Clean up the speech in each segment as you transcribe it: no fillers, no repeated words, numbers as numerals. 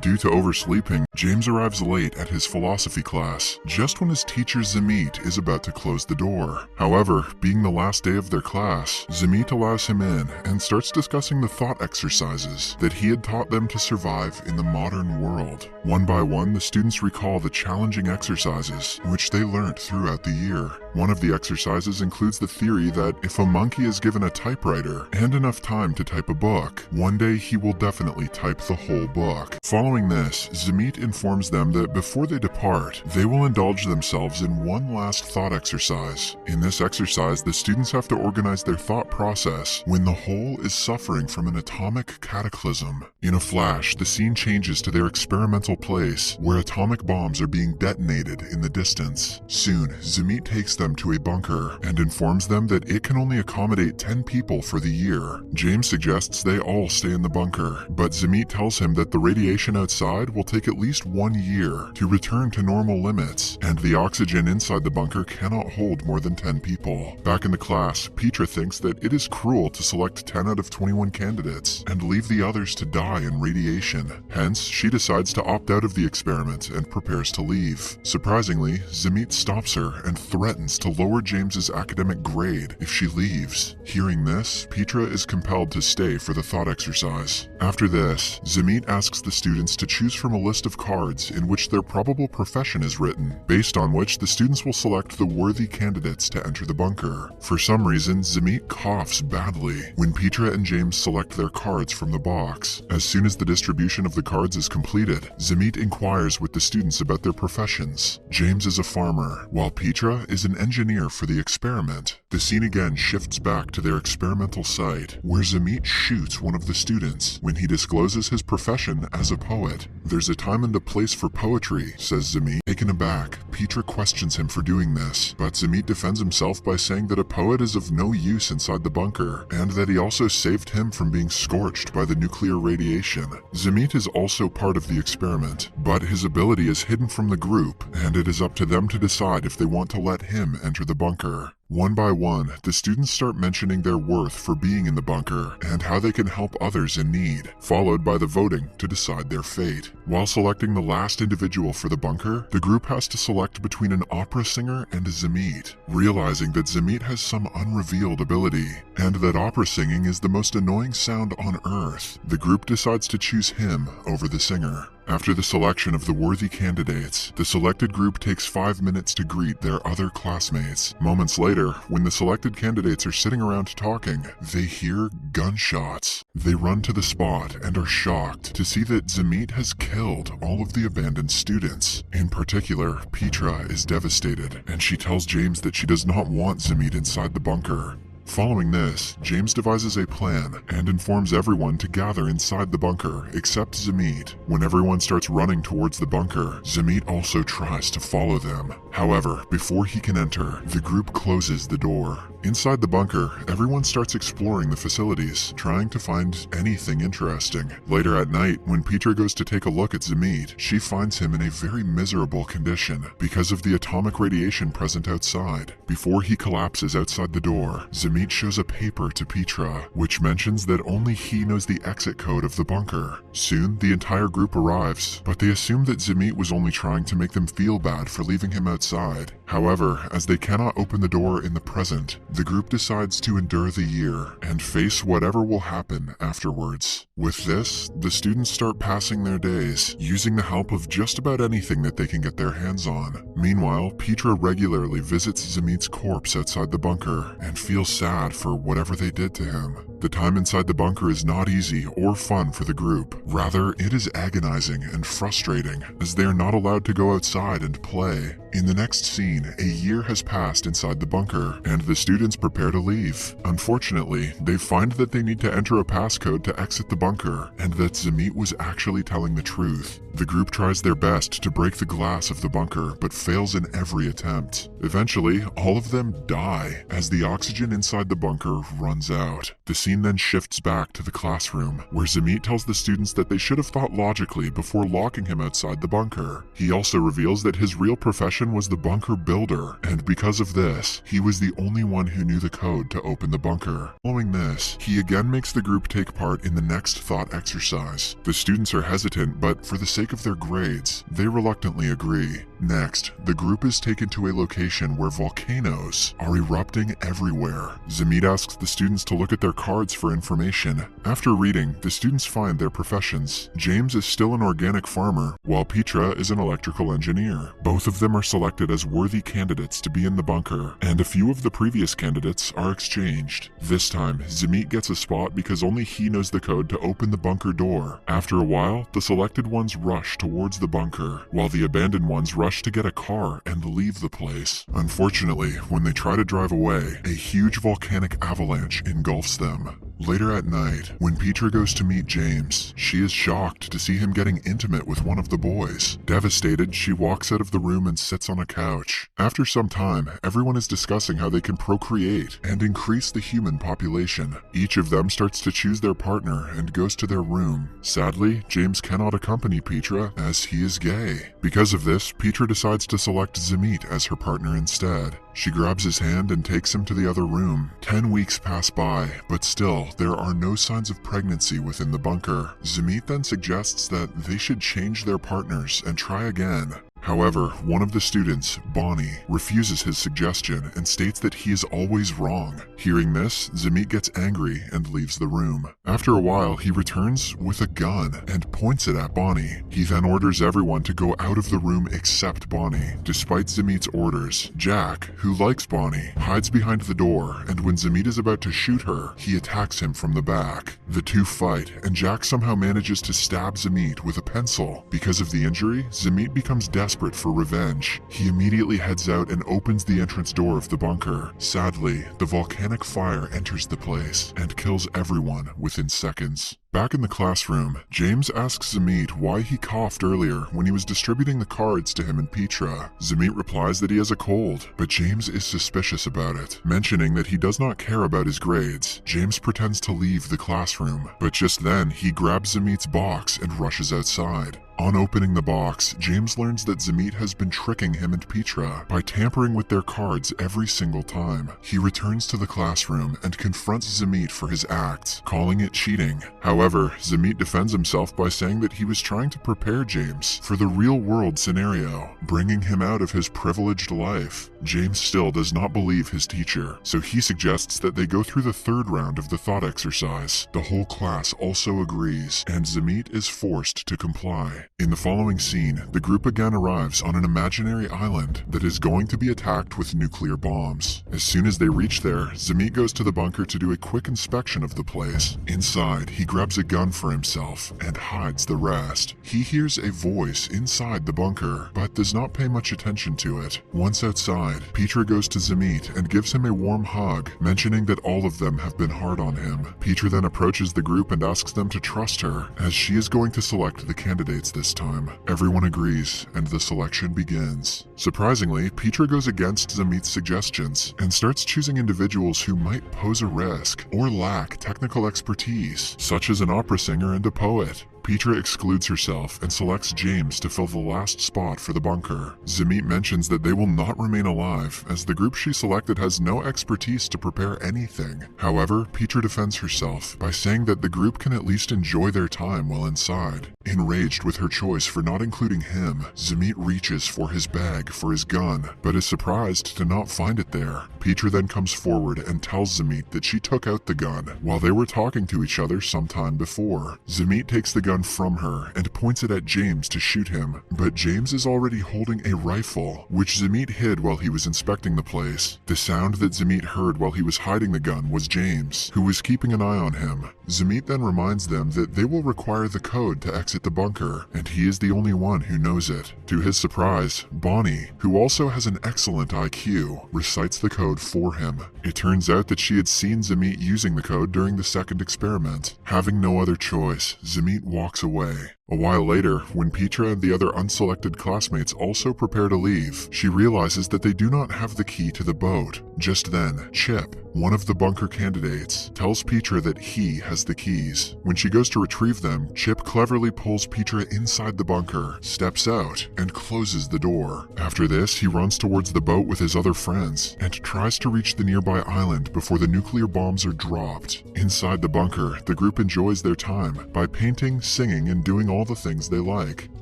Due to oversleeping, James arrives late at his philosophy class, just when his teacher Zamit is about to close the door. However, being the last day of their class, Zamit allows him in and starts discussing the thought exercises that he had taught them to survive in the modern world. One by one, the students recall the challenging exercises which they learnt throughout the year. One of the exercises includes the theory that if a monkey is given a typewriter and enough time to type a book, one day he will definitely type the whole book. Following this, Zamit informs them that before they depart, they will indulge themselves in one last thought exercise. In this exercise, the students have to organize their thought process when the whole is suffering from an atomic cataclysm. In a flash, the scene changes to their experimental place, where atomic bombs are being detonated in the distance. Soon, Zamit takes them to a bunker and informs them that it can only accommodate 10 people for the year. James suggests they all stay in the bunker, but Zamit tells him that the radiation outside will take at least 1 year to return to normal limits, and the oxygen inside the bunker cannot hold more than 10 people. Back in the class, Petra thinks that it is cruel to select 10 out of 21 candidates and leave the others to die in radiation. Hence, she decides to opt out of the experiment and prepares to leave. Surprisingly, Zamit stops her and threatens to lower James's academic grade if she leaves. Hearing this, Petra is compelled to stay for the thought exercise. After this, Zamit asks the students to choose from a list of cards in which their probable profession is written, based on which the students will select the worthy candidates to enter the bunker. For some reason, Zamit coughs badly when Petra and James select their cards from the box. As soon as the distribution of the cards is completed, Zamit inquires with the students about their professions. James is a farmer, while Petra is an engineer for the experiment. The scene again shifts back to their experimental site, where Zamit shoots one of the students when he discloses his profession as a poet. "There's a time and a place for poetry," says Zamit. Taken aback, Petra questions him for doing this, but Zamit defends himself by saying that a poet is of no use inside the bunker, and that he also saved him from being scorched by the nuclear radiation. Zamit is also part of the experiment, but his ability is hidden from the group, and it is up to them to decide if they want to let him enter the bunker. One by one, the students start mentioning their worth for being in the bunker and how they can help others in need, followed by the voting to decide their fate. While selecting the last individual for the bunker, the group has to select between an opera singer and Zamit, realizing that Zamit has some unrevealed ability, and that opera singing is the most annoying sound on Earth. The group decides to choose him over the singer. After the selection of the worthy candidates, the selected group takes 5 minutes to greet their other classmates. Moments later, when the selected candidates are sitting around talking, they hear gunshots. They run to the spot and are shocked to see that Zamit has killed all of the abandoned students. In particular, Petra is devastated, and she tells James that she does not want Zamit inside the bunker. Following this, James devises a plan and informs everyone to gather inside the bunker except Zamit. When everyone starts running towards the bunker, Zamit also tries to follow them. However, before he can enter, the group closes the door. Inside the bunker, everyone starts exploring the facilities, trying to find anything interesting. Later at night, when Petra goes to take a look at Zamit, she finds him in a very miserable condition because of the atomic radiation present outside. Before he collapses outside the door, Zamit shows a paper to Petra, which mentions that only he knows the exit code of the bunker. Soon, the entire group arrives, but they assume that Zamit was only trying to make them feel bad for leaving him outside. However, as they cannot open the door in the present, the group decides to endure the year and face whatever will happen afterwards. With this, the students start passing their days, using the help of just about anything that they can get their hands on. Meanwhile, Petra regularly visits Zamit's corpse outside the bunker and feels sad for whatever they did to him. The time inside the bunker is not easy or fun for the group. Rather, it is agonizing and frustrating, as they are not allowed to go outside and play. In the next scene, a year has passed inside the bunker, and the students prepare to leave. Unfortunately, they find that they need to enter a passcode to exit the bunker, and that Zamit was actually telling the truth. The group tries their best to break the glass of the bunker, but fails in every attempt. Eventually, all of them die as the oxygen inside the bunker runs out. The scene then shifts back to the classroom, where Zamit tells the students that they should have thought logically before locking him outside the bunker. He also reveals that his real profession was the bunker builder, and because of this, he was the only one who knew the code to open the bunker. Following this, he again makes the group take part in the next thought exercise. The students are hesitant, but for the sake of their grades, they reluctantly agree. Next, the group is taken to a location where volcanoes are erupting everywhere. Zamit asks the students to look at their cards for information. After reading, the students find their professions. James is still an organic farmer, while Petra is an electrical engineer. Both of them are selected as worthy candidates to be in the bunker, and a few of the previous candidates are exchanged. This time, Zamit gets a spot because only he knows the code to open the bunker door. After a while, the selected ones rush towards the bunker, while the abandoned ones rush to get a car and leave the place. Unfortunately, when they try to drive away, a huge volcanic avalanche engulfs them. Later at night, when Petra goes to meet James, she is shocked to see him getting intimate with one of the boys. Devastated, she walks out of the room and sits on a couch. After some time, everyone is discussing how they can procreate and increase the human population. Each of them starts to choose their partner and goes to their room. Sadly, James cannot accompany Petra as he is gay. Because of this, Petra decides to select Zamit as her partner instead. She grabs his hand and takes him to the other room. 10 weeks pass by, but still, there are no signs of pregnancy within the bunker. Zamit then suggests that they should change their partners and try again. However, one of the students, Bonnie, refuses his suggestion and states that he is always wrong. Hearing this, Zamit gets angry and leaves the room. After a while, he returns with a gun and points it at Bonnie. He then orders everyone to go out of the room except Bonnie. Despite Zamit's orders, Jack, who likes Bonnie, hides behind the door, and when Zamit is about to shoot her, he attacks him from the back. The two fight, and Jack somehow manages to stab Zamit with a pencil. Because of the injury, Zamit becomes desperate for revenge. He immediately heads out and opens the entrance door of the bunker. Sadly, the volcanic fire enters the place and kills everyone within seconds. Back in the classroom, James asks Zamit why he coughed earlier when he was distributing the cards to him and Petra. Zamit replies that he has a cold, but James is suspicious about it, mentioning that he does not care about his grades. James pretends to leave the classroom, but just then he grabs Zamit's box and rushes outside. On opening the box, James learns that Zamit has been tricking him and Petra by tampering with their cards every single time. He returns to the classroom and confronts Zamit for his acts, calling it cheating. However, Zamit defends himself by saying that he was trying to prepare James for the real-world scenario, bringing him out of his privileged life. James still does not believe his teacher, so he suggests that they go through the third round of the thought exercise. The whole class also agrees, and Zamit is forced to comply. In the following scene, the group again arrives on an imaginary island that is going to be attacked with nuclear bombs. As soon as they reach there, Zamit goes to the bunker to do a quick inspection of the place. Inside, he grabs a gun for himself and hides the rest. He hears a voice inside the bunker, but does not pay much attention to it. Once outside, Petra goes to Zamit and gives him a warm hug, mentioning that all of them have been hard on him. Petra then approaches the group and asks them to trust her, as she is going to select the candidates this time. Everyone agrees, and the selection begins. Surprisingly, Petra goes against Zamit's suggestions and starts choosing individuals who might pose a risk or lack technical expertise, such as an opera singer and a poet. Petra excludes herself and selects James to fill the last spot for the bunker. Zamit mentions that they will not remain alive, as the group she selected has no expertise to prepare anything. However, Petra defends herself by saying that the group can at least enjoy their time while inside. Enraged with her choice for not including him, Zamit reaches for his bag for his gun, but is surprised to not find it there. Petra then comes forward and tells Zamit that she took out the gun while they were talking to each other sometime before. Zamit takes the gun from her and points it at James to shoot him, but James is already holding a rifle, which Zamit hid while he was inspecting the place. The sound that Zamit heard while he was hiding the gun was James, who was keeping an eye on him. Zamit then reminds them that they will require the code to exit the bunker, and he is the only one who knows it. To his surprise, Bonnie, who also has an excellent IQ, recites the code for him. It turns out that she had seen Zamit using the code during the second experiment. Having no other choice, Zamit walks away. A while later, when Petra and the other unselected classmates also prepare to leave, she realizes that they do not have the key to the boat. Just then, Chip, one of the bunker candidates, tells Petra that he has the keys. When she goes to retrieve them, Chip cleverly pulls Petra inside the bunker, steps out, and closes the door. After this, he runs towards the boat with his other friends and tries to reach the nearby island before the nuclear bombs are dropped. Inside the bunker, the group enjoys their time by painting, singing, and doing all the things they like.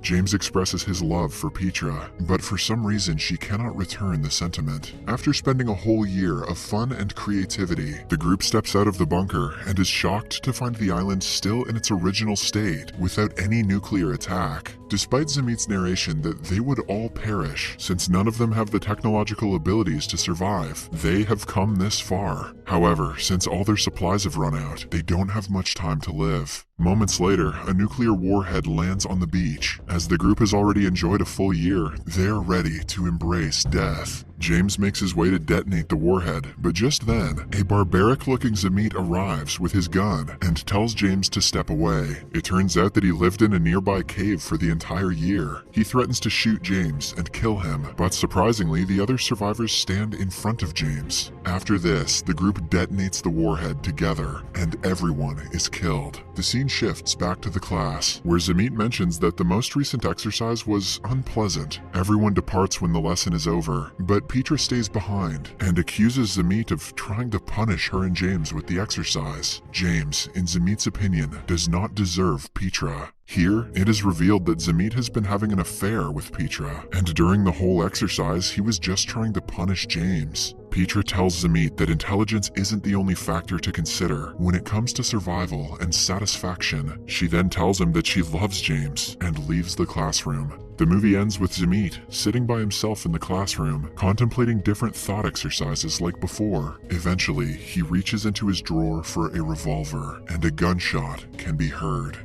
James expresses his love for Petra, but for some reason she cannot return the sentiment. After spending a whole year of fun and creativity, the group steps out of the bunker and is shocked to find the island still in its original state, without any nuclear attack. Despite Zamit's narration that they would all perish, since none of them have the technological abilities to survive, they have come this far. However, since all their supplies have run out, they don't have much time to live. Moments later, a nuclear warhead lands on the beach. As the group has already enjoyed a full year, they're ready to embrace death. James makes his way to detonate the warhead, but just then, a barbaric-looking Zamit arrives with his gun and tells James to step away. It turns out that he lived in a nearby cave for the entire year. He threatens to shoot James and kill him, but surprisingly, the other survivors stand in front of James. After this, the group detonates the warhead together, and everyone is killed. The scene shifts back to the class, where Zamit mentions that the most recent exercise was unpleasant. Everyone departs when the lesson is over, but Petra stays behind and accuses Zamit of trying to punish her and James with the exercise. James, in Zamit's opinion, does not deserve Petra. Here, it is revealed that Zamit has been having an affair with Petra, and during the whole exercise, he was just trying to punish James. Petra tells Zamit that intelligence isn't the only factor to consider when it comes to survival and satisfaction. She then tells him that she loves James and leaves the classroom. The movie ends with Zamit sitting by himself in the classroom, contemplating different thought exercises like before. Eventually, he reaches into his drawer for a revolver, and a gunshot can be heard.